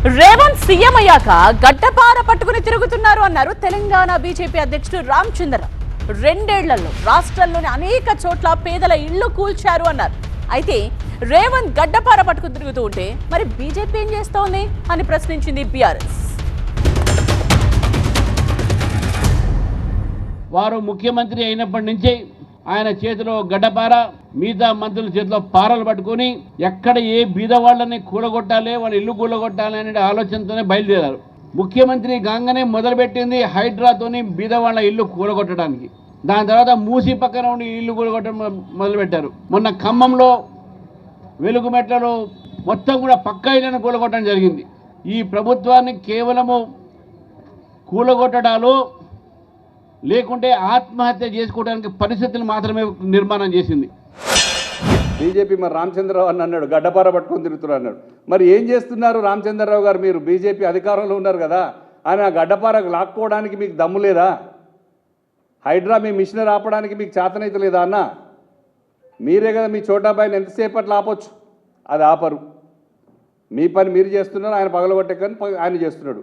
Revanth CM అయ్యాక గడ్డపార పట్టుకుని తిరుగుతున్నారు అన్నారు తెలంగాణ బీజేపీ అధ్యక్షుడు రామచంద్ర. 2 ఏళ్లలో రాష్ట్రంలోని అనేక చోట్ల పేదల ఇళ్లు కూల్చారు అన్నారు. అయితే రేవంత్ గడ్డపార పట్టుకుని తిరుగుతూ ఉంటే మరి బీజేపీ ఏం చేస్తోంది అని ప్రశ్నించింది బీఆర్ఎస్. వారు ముఖ్యమంత్రి అయినప్పటి నుంచి ఆయన చేతిలో గడ్డపార, మిగతా మంత్రుల చేతిలో పారలు పట్టుకొని ఎక్కడ ఏ బీద వాళ్ళని కూలగొట్టాలి, వాళ్ళ ఇల్లు కూలగొట్టాలి అనే ఆలోచనతోనే బయలుదేరారు. ముఖ్యమంత్రి గాంగనే మొదలుపెట్టింది హైడ్రాతోని బీద వాళ్ళ ఇల్లు కూలగొట్టడానికి. దాని తర్వాత మూసి పక్కన ఉండి ఇల్లు కూలగొట్టడం మొదలుపెట్టారు. మొన్న ఖమ్మంలో వెలుగుమెట్లలో మొత్తం కూడా పక్కా ఇళ్లను కూలగొట్టడం జరిగింది. ఈ ప్రభుత్వాన్ని కేవలము కూలగొట్టడాలు లేకుంటే ఆత్మహత్య చేసుకోవడానికి పరిస్థితులు మాత్రమే నిర్మాణం చేసింది. బీజేపీ మరి రామచంద్రరావు అని అన్నాడు, గడ్డపార పట్టుకొని తిరుగుతున్నారు అన్నాడు. మరి ఏం చేస్తున్నారు రామచంద్రరావు గారు? మీరు బీజేపీ అధికారంలో ఉన్నారు కదా, ఆయన గడ్డపార లాక్కోవడానికి మీకు దమ్ము లేదా? హైడ్రా మీ మిషనరీ ఆపడానికి మీకు చేతనైతే లేదా అన్న? మీరే కదా మీ చోటాబాయిని ఎంతసేపట్లో ఆపొచ్చు, అది ఆపరు. మీ పని మీరు చేస్తున్నారు, ఆయన పగలగొట్టే కానీ ఆయన చేస్తున్నాడు.